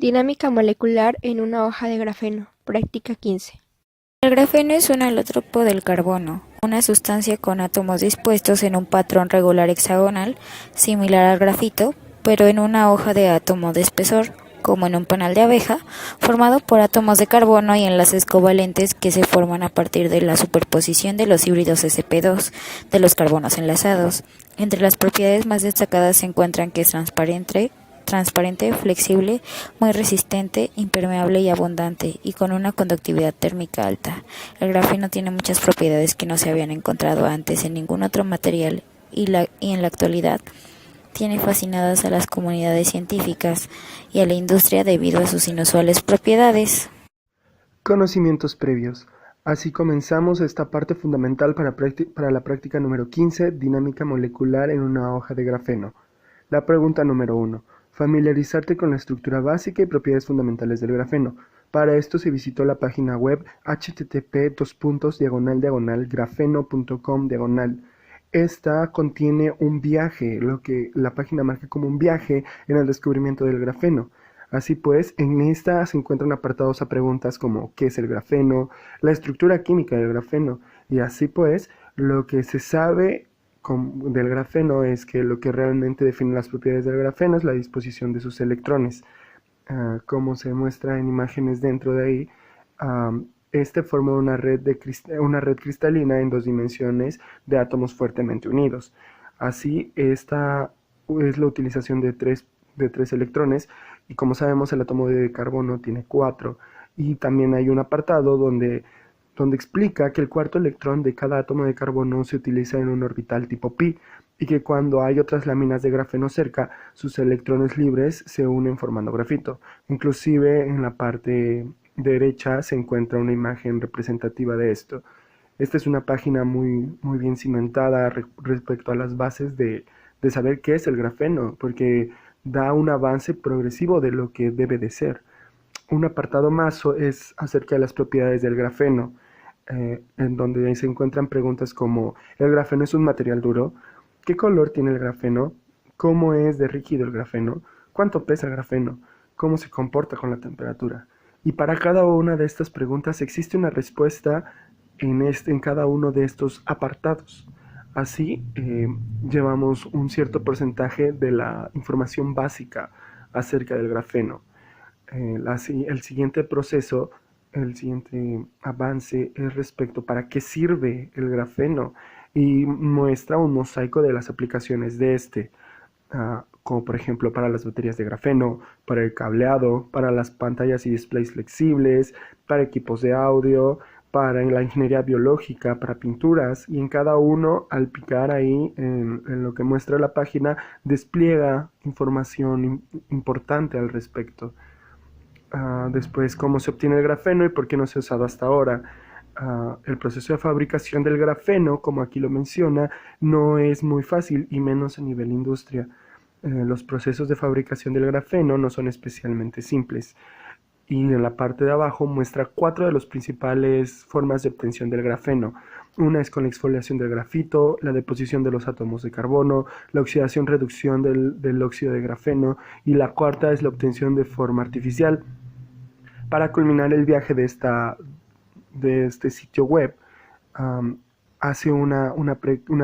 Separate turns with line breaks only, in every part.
Dinámica molecular en una hoja de grafeno. Práctica 15.
El grafeno es un alótropo del carbono, una sustancia con átomos dispuestos en un patrón regular hexagonal, similar al grafito, pero en una hoja de átomo de espesor, como en un panal de abeja, formado por átomos de carbono y enlaces covalentes que se forman a partir de la superposición de los híbridos sp2 de los carbonos enlazados. Entre las propiedades más destacadas se encuentran que es transparente, flexible, muy resistente, impermeable y abundante, y con una conductividad térmica alta. El grafeno tiene muchas propiedades que no se habían encontrado antes en ningún otro material y en la actualidad tiene fascinadas a las comunidades científicas y a la industria debido a sus inusuales propiedades.
Conocimientos previos. Así comenzamos esta parte fundamental para la práctica número 15, dinámica molecular en una hoja de grafeno. La pregunta número 1. Familiarizarte con la estructura básica y propiedades fundamentales del grafeno. Para esto se visitó la página web http://grafeno.com/. Esta contiene un viaje, lo que la página marca como un viaje en el descubrimiento del grafeno. Así pues, en esta se encuentran apartados a preguntas como ¿qué es el grafeno?, la estructura química del grafeno, y así pues, lo que se sabe del grafeno es que lo que realmente define las propiedades del grafeno es la disposición de sus electrones. Como se muestra en imágenes dentro de ahí, este forma una red cristalina en 2 dimensiones de átomos fuertemente unidos. Así, esta es la utilización de tres electrones, y como sabemos el átomo de carbono tiene 4, y también hay un apartado donde explica que el cuarto electrón de cada átomo de carbono se utiliza en un orbital tipo pi, y que cuando hay otras láminas de grafeno cerca, sus electrones libres se unen formando grafito. Inclusive en la parte derecha se encuentra una imagen representativa de esto. Esta es una página muy bien cimentada respecto a las bases de saber qué es el grafeno, porque da un avance progresivo de lo que debe de ser. Un apartado más es acerca de las propiedades del grafeno, en donde se encuentran preguntas como: ¿el grafeno es un material duro? ¿Qué color tiene el grafeno? ¿Cómo es de rígido el grafeno? ¿Cuánto pesa el grafeno? ¿Cómo se comporta con la temperatura? Y para cada una de estas preguntas existe una respuesta en cada uno de estos apartados. Así, llevamos un cierto porcentaje de la información básica acerca del grafeno. El siguiente proceso, el siguiente avance es respecto para qué sirve el grafeno, y muestra un mosaico de las aplicaciones de este, como por ejemplo para las baterías de grafeno, para el cableado, para las pantallas y displays flexibles, para equipos de audio, para la ingeniería biológica, para pinturas, y en cada uno, al picar ahí en lo que muestra la página, despliega información importante al respecto. Después, cómo se obtiene el grafeno y por qué no se ha usado hasta ahora. El proceso de fabricación del grafeno, como aquí lo menciona, no es muy fácil, y menos a nivel industria. Los procesos de fabricación del grafeno no son especialmente simples. Y en la parte de abajo muestra 4 de las principales formas de obtención del grafeno. Una es con la exfoliación del grafito, la deposición de los átomos de carbono, la oxidación-reducción del óxido de grafeno, y la cuarta es la obtención de forma artificial. Para culminar el viaje de este sitio web, hace una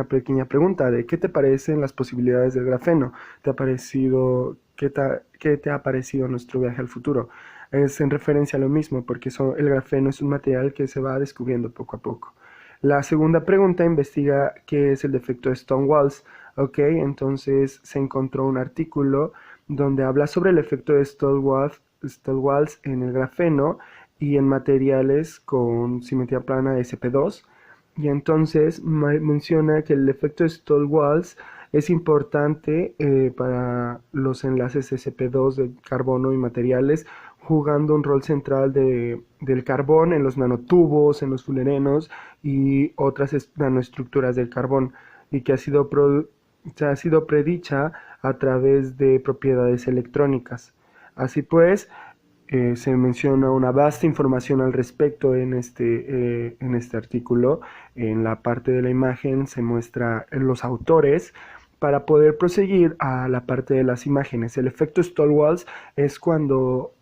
pequeña pregunta de ¿qué te parecen las posibilidades del grafeno? ¿Qué te ha parecido nuestro viaje al futuro? Es en referencia a lo mismo, porque el grafeno es un material que se va descubriendo poco a poco. La segunda pregunta investiga qué es el defecto de Stonewalls. Ok, entonces se encontró un artículo donde habla sobre el efecto de Stonewalls en el grafeno y en materiales con simetría plana de sp2. Y entonces menciona que el efecto de Stall-Walls es importante para los enlaces sp2 de carbono y materiales, jugando un rol central del carbón en los nanotubos, en los fullerenos y otras nanoestructuras del carbón, y que ha sido predicha a través de propiedades electrónicas. Así pues, se menciona una vasta información al respecto en este artículo. En la parte de la imagen se muestra los autores. Para poder proseguir a la parte de las imágenes, el efecto Stall-Walls es cuando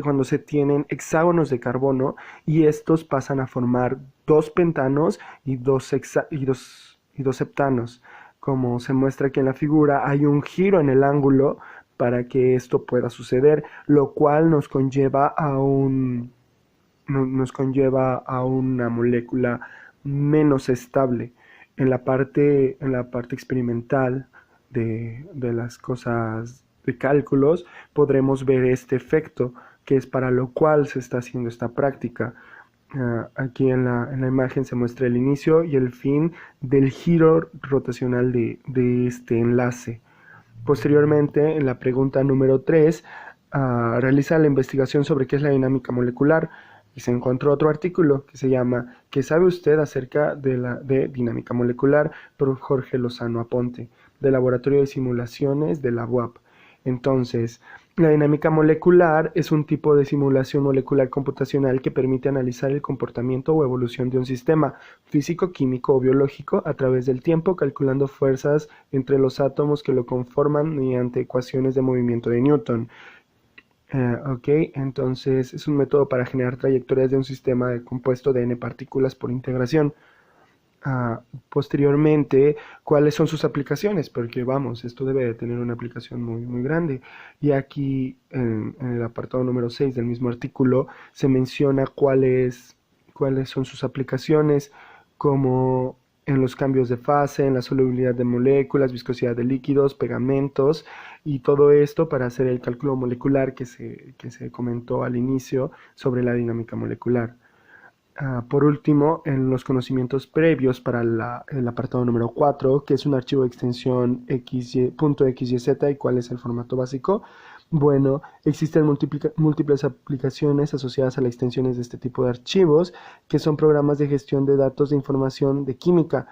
cuando se tienen hexágonos de carbono y estos pasan a formar dos pentanos y dos septanos. Como se muestra aquí en la figura, hay un giro en el ángulo para que esto pueda suceder, lo cual nos conlleva a una molécula menos estable. En la parte experimental de las cosas de cálculos podremos ver este efecto, que es para lo cual se está haciendo esta práctica. Aquí en la imagen se muestra el inicio y el fin del giro rotacional de este enlace. Posteriormente, en la pregunta número 3, realiza la investigación sobre qué es la dinámica molecular y se encontró otro artículo que se llama ¿Qué sabe usted acerca de dinámica molecular? Por Jorge Lozano Aponte, del Laboratorio de Simulaciones de la UAP. Entonces, la dinámica molecular es un tipo de simulación molecular computacional que permite analizar el comportamiento o evolución de un sistema físico, químico o biológico a través del tiempo, calculando fuerzas entre los átomos que lo conforman mediante ecuaciones de movimiento de Newton. Entonces es un método para generar trayectorias de un sistema compuesto de n partículas por integración. Posteriormente, ¿cuáles son sus aplicaciones? Porque vamos, esto debe de tener una aplicación muy, muy grande. Y aquí en el apartado número 6 del mismo artículo se menciona cuáles son sus aplicaciones, como en los cambios de fase, en la solubilidad de moléculas, viscosidad de líquidos, pegamentos y todo esto para hacer el cálculo molecular que se comentó al inicio sobre la dinámica molecular. Por último, en los conocimientos previos para el apartado número 4, que es un archivo de extensión .xyz y cuál es el formato básico. Bueno, existen múltiples aplicaciones asociadas a las extensiones de este tipo de archivos, que son programas de gestión de datos de información de química.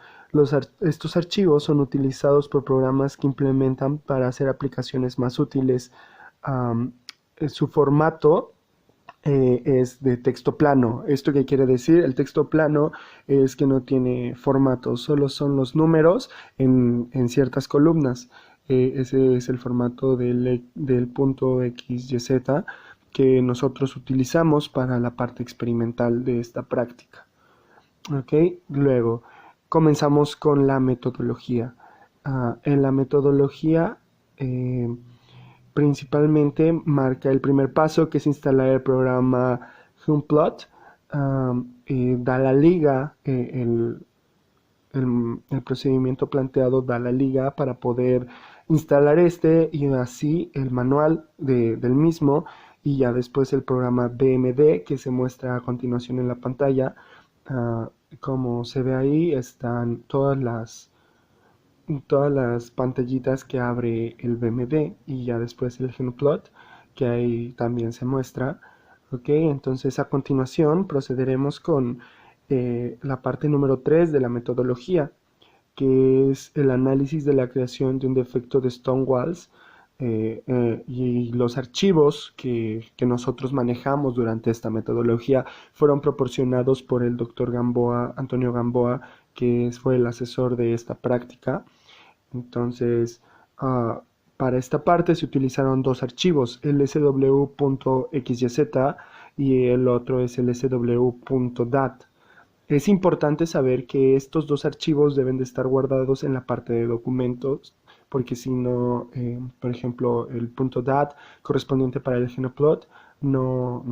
Estos archivos son utilizados por programas que implementan para hacer aplicaciones más útiles. Su formato es de texto plano. ¿Esto qué quiere decir? El texto plano es que no tiene formato, solo son los números en ciertas columnas. Ese es el formato del .xyz que nosotros utilizamos para la parte experimental de esta práctica. Luego comenzamos con la metodología. En la metodología principalmente marca el primer paso, que es instalar el programa Hunnplot. Da la liga, el procedimiento planteado da la liga para poder instalar y así el manual del mismo, y ya después el programa BMD que se muestra a continuación en la pantalla. Como se ve ahí, están todas las pantallitas que abre el BMD y ya después el Hunnplot, que ahí también se muestra. Entonces a continuación procederemos con la parte número 3 de la metodología, que es el análisis de la creación de un defecto de Stonewalls y los archivos que nosotros manejamos durante esta metodología fueron proporcionados por el doctor Antonio Gamboa, que fue el asesor de esta práctica. Entonces, para esta parte se utilizaron dos archivos, el sw.xyz y el otro es el sw.dat. Es importante saber que estos dos archivos deben de estar guardados en la parte de documentos, porque si no, por ejemplo, el .dat correspondiente para el Hunnplot no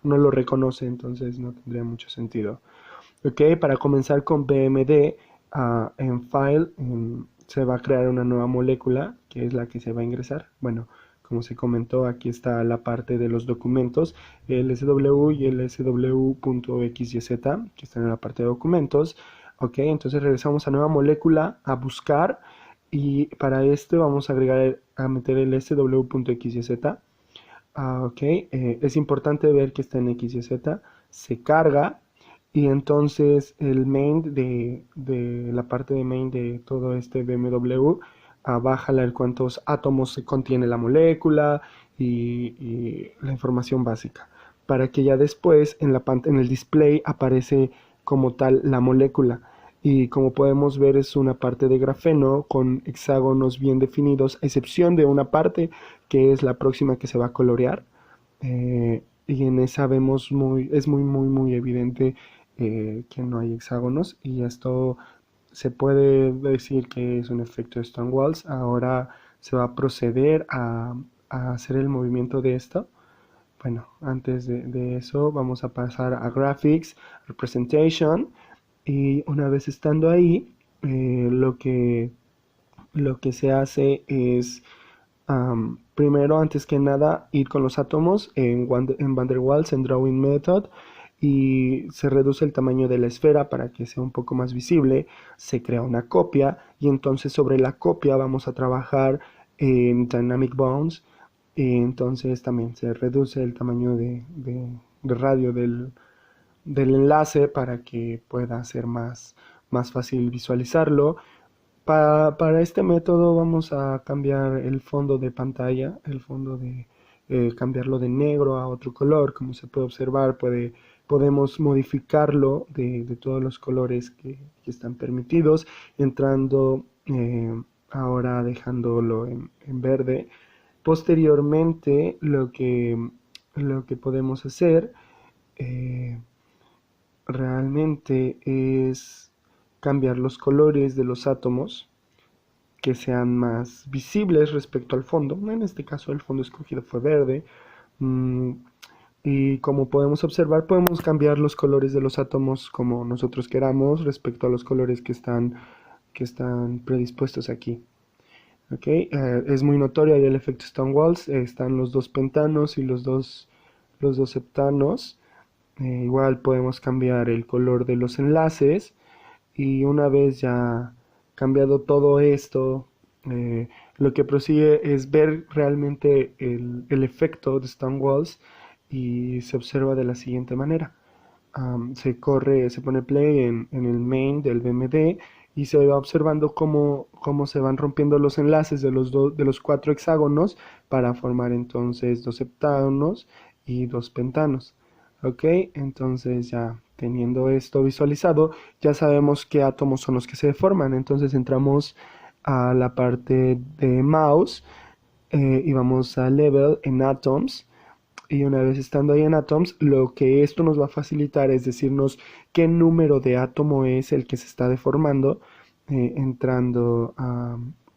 lo reconoce, entonces no tendría mucho sentido. Para comenzar con BMD, en File se va a crear una nueva molécula, que es la que se va a ingresar. Bueno, como se comentó, aquí está la parte de los documentos, el SW y el SW.xyz, que están en la parte de documentos. Entonces regresamos a nueva molécula, a buscar, y para esto vamos a meter el SW.xyz. Es importante ver que está en XYZ, se carga, y entonces el main de la parte de main de todo este BMW baja cuántos átomos se contiene la molécula y la información básica, para que ya después en el display aparece como tal la molécula. Y como podemos ver, es una parte de grafeno con hexágonos bien definidos, a excepción de una parte que es la próxima que se va a colorear. y en esa vemos es muy evidente que no hay hexágonos, y esto se puede decir que es un efecto de Stonewalls. Ahora se va a proceder a hacer el movimiento de esto. Bueno, antes de eso vamos a pasar a Graphics, Representation, y una vez estando ahí, lo que se hace es, primero, antes que nada, ir con los átomos en Van der Waals, en Drawing Method, y se reduce el tamaño de la esfera para que sea un poco más visible. Se crea una copia, y entonces sobre la copia vamos a trabajar en Dynamic Bounds, y entonces también se reduce el tamaño de radio del enlace para que pueda ser más fácil visualizarlo. Para este método vamos a cambiar el fondo de pantalla, cambiarlo de negro a otro color. Como se puede observar, podemos modificarlo de todos los colores que están permitidos, entrando ahora dejándolo en verde. Posteriormente, lo que podemos hacer eh, realmente es cambiar los colores de los átomos, que sean más visibles respecto al fondo. En este caso el fondo escogido fue verde. Mm, y como podemos observar, podemos cambiar los colores de los átomos como nosotros queramos respecto a los colores que están predispuestos aquí. ¿Okay? Es muy notorio ahí el efecto Stonewalls. Están los dos pentanos y los dos septanos. Igual podemos cambiar el color de los enlaces, y una vez ya cambiado todo esto, lo que prosigue es ver realmente el efecto de Stonewalls, y se observa de la siguiente manera. Se pone play en el main del BMD, y se va observando cómo se van rompiendo los enlaces de los cuatro hexágonos para formar entonces dos septanos y dos pentanos. Ok, entonces ya teniendo esto visualizado, ya sabemos qué átomos son los que se forman. Entonces entramos a la parte de mouse, y vamos a level en atoms. Y una vez estando ahí en Atoms, lo que esto nos va a facilitar es decirnos qué número de átomo es el que se está deformando, entrando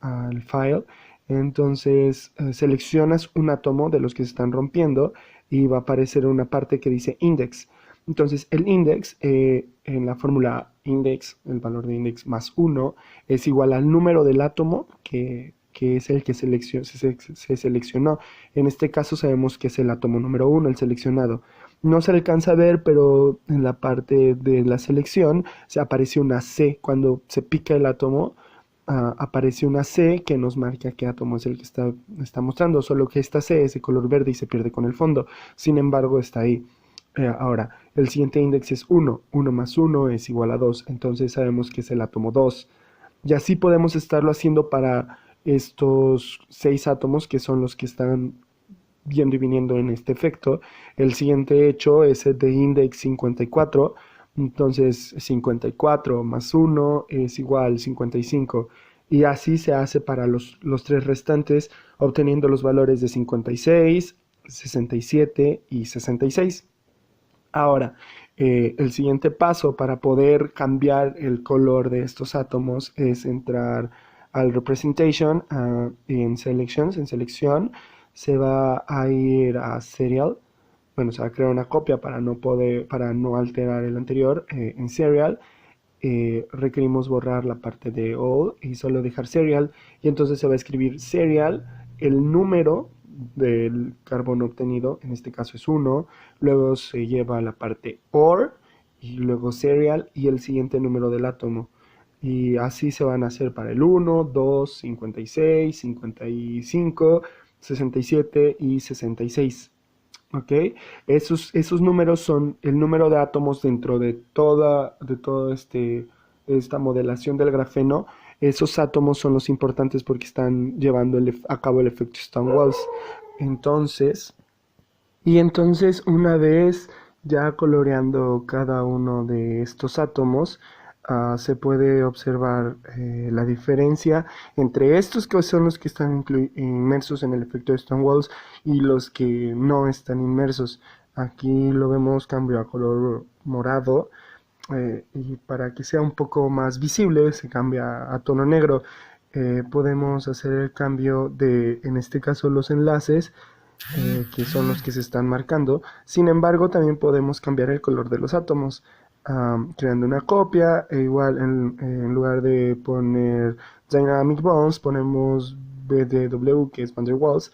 al file. Entonces seleccionas un átomo de los que se están rompiendo, y va a aparecer una parte que dice index. Entonces el index, en la fórmula index, el valor de index más 1 es igual al número del átomo que es el que se seleccionó. En este caso sabemos que es el átomo número 1, el seleccionado. No se alcanza a ver, pero en la parte de la selección se aparece una C. Cuando se pica el átomo, aparece una C que nos marca qué átomo es el que está mostrando, solo que esta C es de color verde y se pierde con el fondo. Sin embargo, está ahí. Ahora, el siguiente índice es 1. 1 más 1 es igual a 2. Entonces sabemos que es el átomo 2. Y así podemos estarlo haciendo para estos 6 átomos que son los que están viendo y viniendo en este efecto. El siguiente hecho es el de index 54. Entonces 54 más 1 es igual a 55. Y así se hace para los 3 restantes, obteniendo los valores de 56, 67 y 66. Ahora, el siguiente paso para poder cambiar el color de estos átomos es entrar al Representation, en Selections, en selección. Se va a ir a Serial. Bueno, se va a crear una copia para no alterar el anterior. En Serial requerimos borrar la parte de All y solo dejar Serial, y entonces se va a escribir Serial, el número del carbono obtenido, en este caso es 1, luego se lleva a la parte OR, y luego Serial y el siguiente número del átomo. Y así se van a hacer para el 1, 2, 56, 55, 67 y 66. ¿Ok? Esos números son el número de átomos dentro de toda esta modelación del grafeno. Esos átomos son los importantes porque están llevando a cabo el efecto Stonewalls. Entonces, una vez ya coloreando cada uno de estos átomos, se puede observar la diferencia entre estos que son los que están inmersos en el efecto de Stonewalls y los que no están inmersos. Aquí lo vemos cambio a color morado, y para que sea un poco más visible se cambia a tono negro. Podemos hacer el cambio de, en este caso, los enlaces, que son los que se están marcando. Sin embargo, también podemos cambiar el color de los átomos, creando una copia, e igual en lugar de poner Dynamic Bonds, ponemos BDW, que es Van der Waals.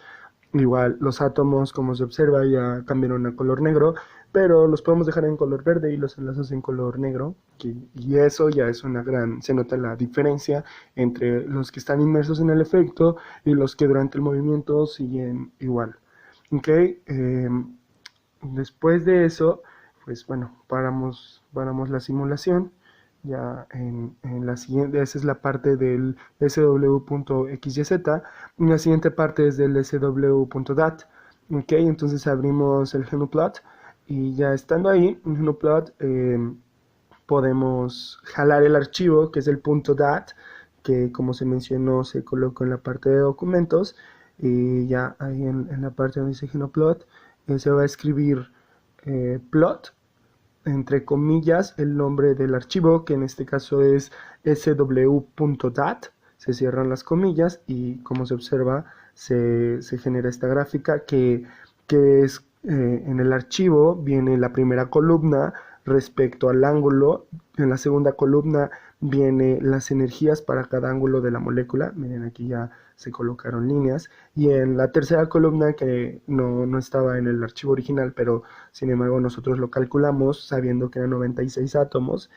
Igual los átomos, como se observa, ya cambiaron a color negro, pero los podemos dejar en color verde y los enlaces en color negro, y eso ya es una se nota la diferencia entre los que están inmersos en el efecto y los que durante el movimiento siguen igual. Ok, después de eso, pues bueno, paramos la simulación. Ya en la siguiente, esa es la parte del sw.xyz, y la siguiente parte es del sw.dat. Ok, entonces abrimos el GnuPlot, y ya estando ahí en GnuPlot, podemos jalar el archivo que es el .dat, que como se mencionó se colocó en la parte de documentos, y ya ahí en la parte donde dice GnuPlot, se va a escribir plot, entre comillas, el nombre del archivo, que en este caso es sw.dat, se cierran las comillas, y como se observa, se genera esta gráfica que es, en el archivo viene la primera columna respecto al ángulo, en la segunda columna viene las energías para cada ángulo de la molécula. Miren, aquí ya se colocaron líneas, y en la tercera columna, que no estaba en el archivo original, pero sin embargo nosotros lo calculamos sabiendo que eran 96 átomos,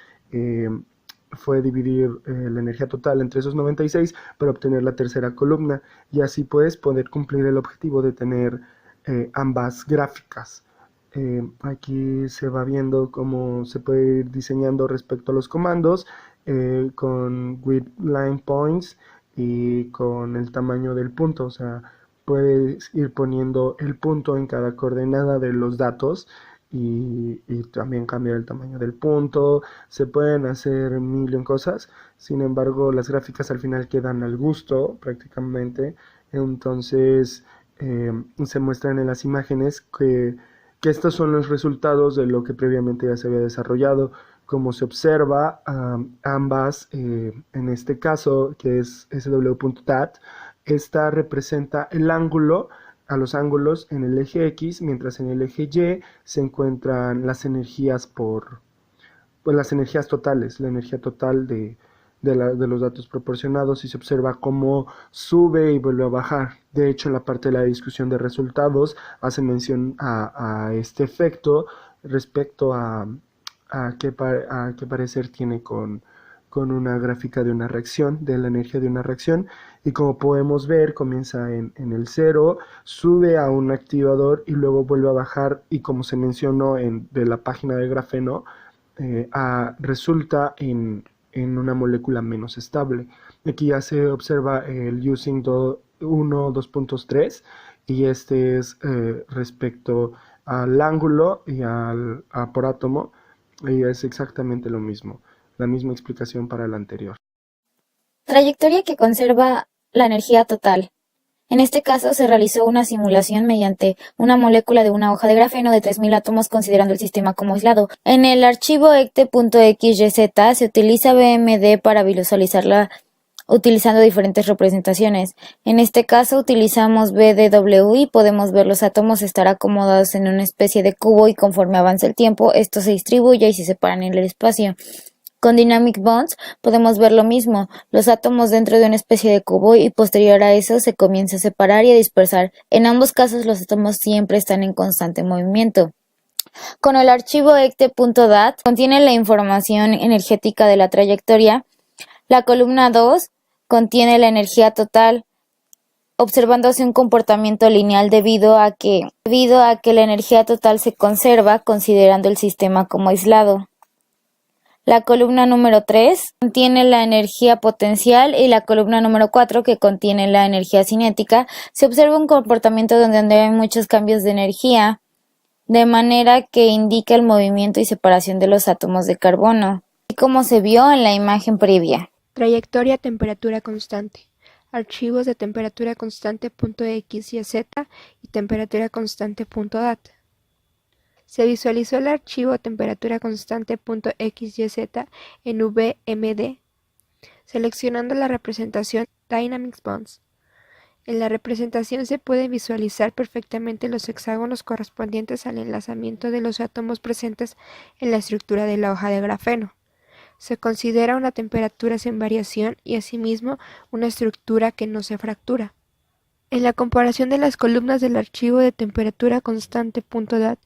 fue dividir la energía total entre esos 96 para obtener la tercera columna, y así pues poder cumplir el objetivo de tener ambas gráficas. Aquí se va viendo cómo se puede ir diseñando respecto a los comandos, con with line points y con el tamaño del punto. O sea, puedes ir poniendo el punto en cada coordenada de los datos, y también cambiar el tamaño del punto. Se pueden hacer mil en cosas. Sin embargo, las gráficas al final quedan al gusto prácticamente. Entonces se muestran en las imágenes que estos son los resultados de lo que previamente ya se había desarrollado. Como se observa, ambas, en este caso, que es sw.dat, esta representa el ángulo, a los ángulos en el eje X, mientras en el eje Y se encuentran las energías pues las energías totales, la energía total de los datos proporcionados, y se observa cómo sube y vuelve a bajar. De hecho, la parte de la discusión de resultados hace mención a este efecto respecto a qué parecer tiene con una gráfica de una reacción, de la energía de una reacción. Y como podemos ver, comienza en el 0, sube a un activador y luego vuelve a bajar, y como se mencionó de la página de grafeno, resulta en una molécula menos estable. Aquí ya se observa el using 2.3, y este es respecto al ángulo y por átomo, y es exactamente lo mismo, la misma explicación para el anterior.
Trayectoria que conserva la energía total. En este caso se realizó una simulación mediante una molécula de una hoja de grafeno de 3000 átomos, considerando el sistema como aislado. En el archivo ecte.xyz se utiliza BMD para visualizarla utilizando diferentes representaciones. En este caso utilizamos BDW y podemos ver los átomos estar acomodados en una especie de cubo, y conforme avanza el tiempo estos se distribuyen y se separan en el espacio. Con Dynamic Bonds podemos ver lo mismo, los átomos dentro de una especie de cubo, y posterior a eso se comienza a separar y a dispersar. En ambos casos los átomos siempre están en constante movimiento. Con el archivo ecte.dat contiene la información energética de la trayectoria. La columna 2 contiene la energía total, observándose un comportamiento lineal debido a que la energía total se conserva considerando el sistema como aislado. La columna número 3 contiene la energía potencial, y la columna número 4, que contiene la energía cinética, se observa un comportamiento donde hay muchos cambios de energía, de manera que indica el movimiento y separación de los átomos de carbono. como se vio en la imagen previa.
Trayectoria a temperatura constante. Archivos de temperatura constante .xyz y temperatura constante .dat. Se visualizó el archivo temperatura constante .xyz en VMD, seleccionando la representación Dynamics Bonds. En la representación se pueden visualizar perfectamente los hexágonos correspondientes al enlazamiento de los átomos presentes en la estructura de la hoja de grafeno. Se considera una temperatura sin variación y asimismo una estructura que no se fractura. En la comparación de las columnas del archivo de temperatura constante .dat,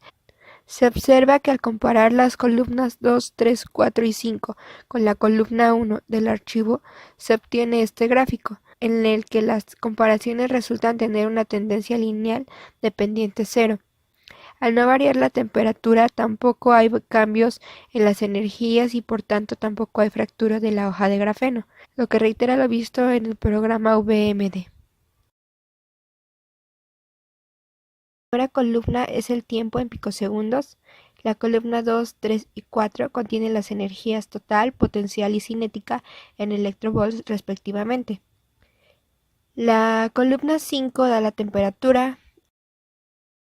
se observa que al comparar las columnas 2, 3, 4 y 5 con la columna 1 del archivo, se obtiene este gráfico, en el que las comparaciones resultan tener una tendencia lineal dependiente cero. Al no variar la temperatura, tampoco hay cambios en las energías y por tanto tampoco hay fractura de la hoja de grafeno, lo que reitera lo visto en el programa VMD. La primera columna es el tiempo en picosegundos. La columna 2, 3 y 4 contiene las energías total, potencial y cinética en electrovolts respectivamente. La columna 5 da la temperatura,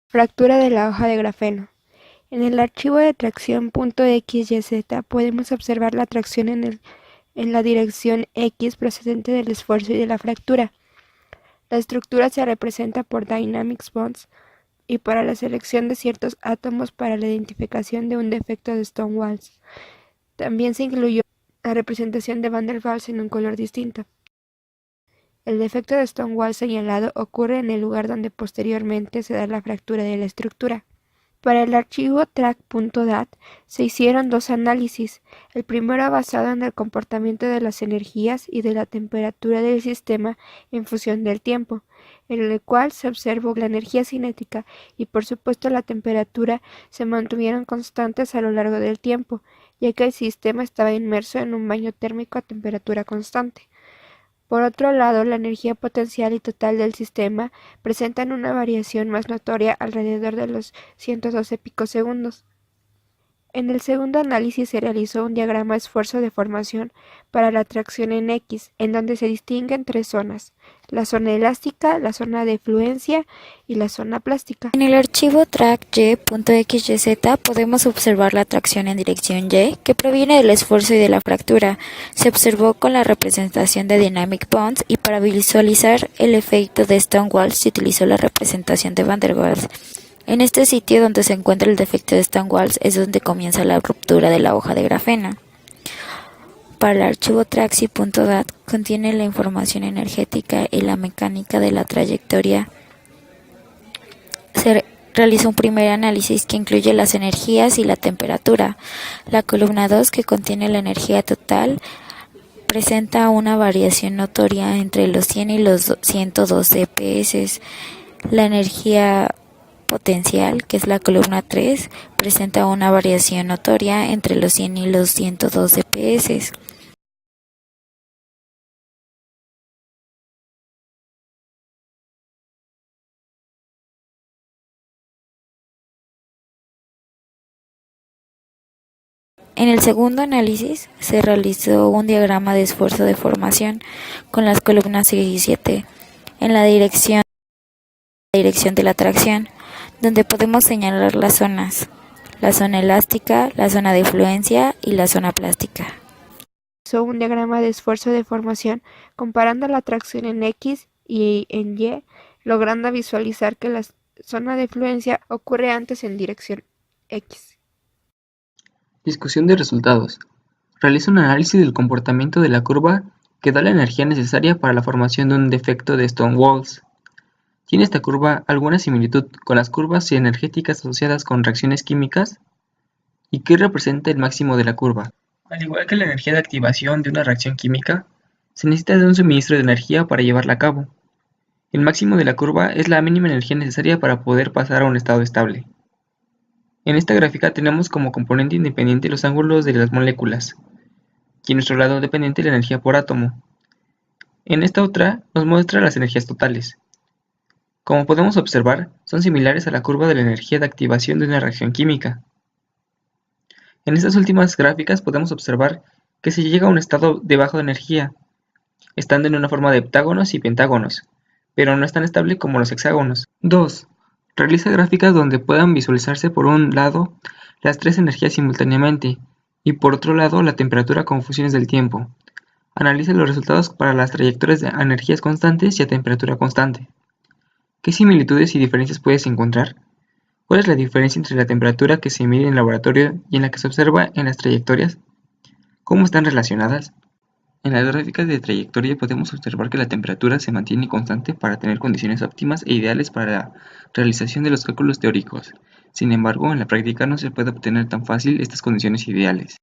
fractura de la hoja de grafeno. En el archivo de tracción .xyz podemos observar la tracción en la dirección X procedente del esfuerzo y de la fractura. La estructura se representa por Dynamics Bonds y para la selección de ciertos átomos para la identificación de un defecto de Stonewalls. También se incluyó la representación de Van der Waals en un color distinto. El defecto de Stonewall señalado ocurre en el lugar donde posteriormente se da la fractura de la estructura. Para el archivo track.dat se hicieron dos análisis, el primero basado en el comportamiento de las energías y de la temperatura del sistema en función del tiempo, en el cual se observó la energía cinética y por supuesto la temperatura se mantuvieron constantes a lo largo del tiempo, ya que el sistema estaba inmerso en un baño térmico a temperatura constante. Por otro lado, la energía potencial y total del sistema presentan una variación más notoria alrededor de los 112 picosegundos. En el segundo análisis se realizó un diagrama esfuerzo de formación para la tracción en X, en donde se distinguen tres zonas: la zona elástica, la zona de fluencia y la zona plástica.
En el archivo track.y.xyz podemos observar la tracción en dirección Y, que proviene del esfuerzo y de la fractura. Se observó con la representación de Dynamic Bonds y para visualizar el efecto de Stonewall se utilizó la representación de Van der Waals. En este sitio donde se encuentra el defecto de Stonewall es donde comienza la ruptura de la hoja de grafeno. Para el archivo traxi.dat contiene la información energética y la mecánica de la trayectoria. Se realizó un primer análisis que incluye las energías y la temperatura. La columna 2, que contiene la energía total, presenta una variación notoria entre los 100 y los 112 PS. La energía potencial, que es la columna 3, presenta una variación notoria entre los 100 y los 102 dps. En el segundo análisis se realizó un diagrama de esfuerzo de formación con las columnas 6 y 7 en la dirección de la tracción, donde podemos señalar las zonas: la zona elástica, la zona de fluencia y la zona plástica.
Hizo un diagrama de esfuerzo de formación comparando la tracción en X y en Y, logrando visualizar que la zona de fluencia ocurre antes en dirección X.
Discusión de resultados. Realiza un análisis del comportamiento de la curva que da la energía necesaria para la formación de un defecto de Stonewalls. ¿Tiene esta curva alguna similitud con las curvas energéticas asociadas con reacciones químicas? ¿Y qué representa el máximo de la curva? Al igual que la energía de activación de una reacción química, se necesita de un suministro de energía para llevarla a cabo. El máximo de la curva es la mínima energía necesaria para poder pasar a un estado estable. En esta gráfica tenemos como componente independiente los ángulos de las moléculas, y en nuestro lado dependiente la energía por átomo. En esta otra nos muestra las energías totales. Como podemos observar, son similares a la curva de la energía de activación de una reacción química. En estas últimas gráficas podemos observar que se llega a un estado de baja energía, estando en una forma de heptágonos y pentágonos, pero no es tan estable como los hexágonos. 2. Realiza gráficas donde puedan visualizarse por un lado las tres energías simultáneamente y por otro lado la temperatura con funciones del tiempo. Analiza los resultados para las trayectorias de energías constantes y a temperatura constante. ¿Qué similitudes y diferencias puedes encontrar? ¿Cuál es la diferencia entre la temperatura que se mide en laboratorio y en la que se observa en las trayectorias? ¿Cómo están relacionadas? En las gráficas de trayectoria podemos observar que la temperatura se mantiene constante para tener condiciones óptimas e ideales para la realización de los cálculos teóricos. Sin embargo, en la práctica no se puede obtener tan fácil estas condiciones ideales.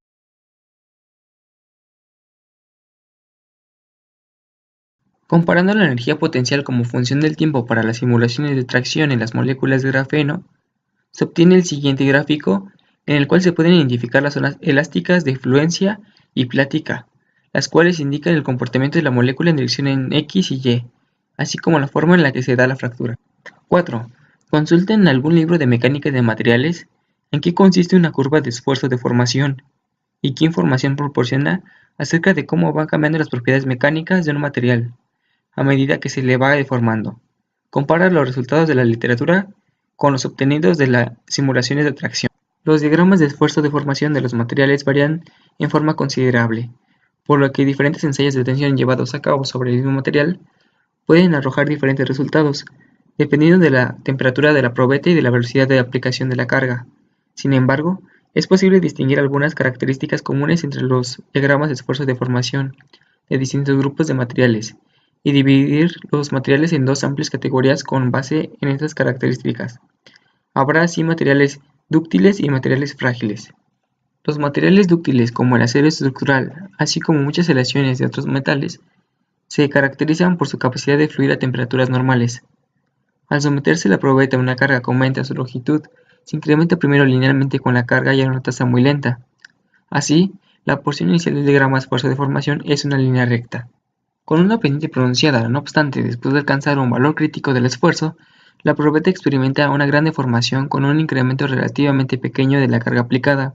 Comparando la energía potencial como función del tiempo para las simulaciones de tracción en las moléculas de grafeno, se obtiene el siguiente gráfico en el cual se pueden identificar las zonas elásticas de fluencia y plática, las cuales indican el comportamiento de la molécula en dirección en X y Y, así como la forma en la que se da la fractura. 4. Consulten algún libro de mecánica de materiales en qué consiste una curva de esfuerzo de formación y qué información proporciona acerca de cómo van cambiando las propiedades mecánicas de un material a medida que se le va deformando. Compara los resultados de la literatura con los obtenidos de las simulaciones de tracción. Los diagramas de esfuerzo de formación de los materiales varían en forma considerable, por lo que diferentes ensayos de tensión llevados a cabo sobre el mismo material pueden arrojar diferentes resultados, dependiendo de la temperatura de la probeta y de la velocidad de aplicación de la carga. Sin embargo, es posible distinguir algunas características comunes entre los diagramas de esfuerzo de formación de distintos grupos de materiales y dividir los materiales en dos amplias categorías con base en estas características. Habrá así materiales dúctiles y materiales frágiles. Los materiales dúctiles, como el acero estructural, así como muchas aleaciones de otros metales, se caracterizan por su capacidad de fluir a temperaturas normales. Al someterse la probeta a una carga que aumenta su longitud, se incrementa primero linealmente con la carga y a una tasa muy lenta. Así, la porción inicial del diagrama de esfuerzo de formación es una línea recta. Con una pendiente pronunciada, no obstante, después de alcanzar un valor crítico del esfuerzo, la probeta experimenta una gran deformación con un incremento relativamente pequeño de la carga aplicada.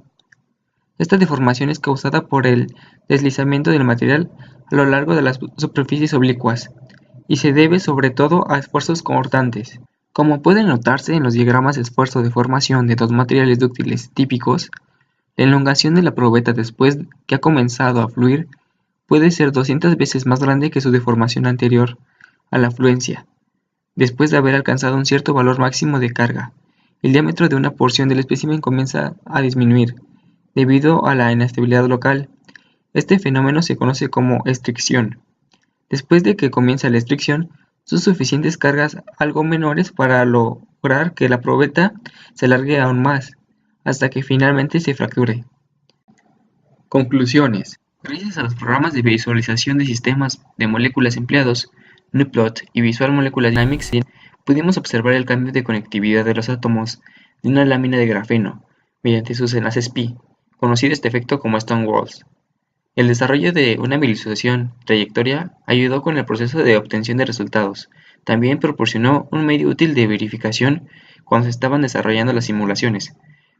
Esta deformación es causada por el deslizamiento del material a lo largo de las superficies oblicuas y se debe sobre todo a esfuerzos cortantes. Como puede notarse en los diagramas de esfuerzo de formación de dos materiales dúctiles típicos, la elongación de la probeta después que ha comenzado a fluir puede ser 200 veces más grande que su deformación anterior a la fluencia. Después de haber alcanzado un cierto valor máximo de carga, el diámetro de una porción del espécimen comienza a disminuir, debido a la inestabilidad local. Este fenómeno se conoce como estricción. Después de que comienza la estricción, son suficientes cargas algo menores para lograr que la probeta se alargue aún más, hasta que finalmente se fracture. Conclusiones. Gracias a los programas de visualización de sistemas de moléculas empleados, Nuplot y Visual Molecular Dynamics, pudimos observar el cambio de conectividad de los átomos de una lámina de grafeno mediante sus enlaces pi, conocido este efecto como Stonewalls. El desarrollo de una visualización trayectoria ayudó con el proceso de obtención de resultados. También proporcionó un medio útil de verificación cuando se estaban desarrollando las simulaciones.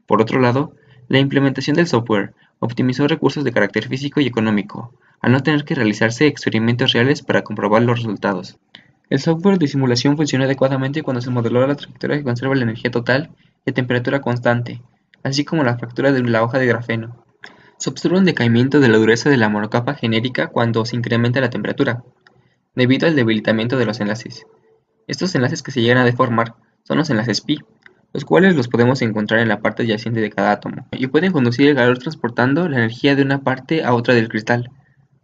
Por otro lado, la implementación del software optimizó recursos de carácter físico y económico, al no tener que realizarse experimentos reales para comprobar los resultados. El software de simulación funcionó adecuadamente cuando se modeló la trayectoria que conserva la energía total y a temperatura constante, así como la fractura de la hoja de grafeno. Se observa un decaimiento de la dureza de la monocapa genérica cuando se incrementa la temperatura, debido al debilitamiento de los enlaces. Estos enlaces que se llegan a deformar son los enlaces pi, los cuales los podemos encontrar en la parte adyacente de cada átomo, y pueden conducir el calor transportando la energía de una parte a otra del cristal.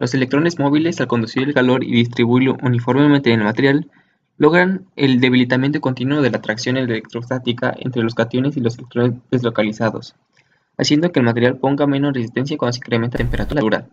Los electrones móviles, al conducir el calor y distribuirlo uniformemente en el material, logran el debilitamiento continuo de la atracción electrostática entre los cationes y los electrones deslocalizados, haciendo que el material ponga menos resistencia cuando se incrementa la temperatura.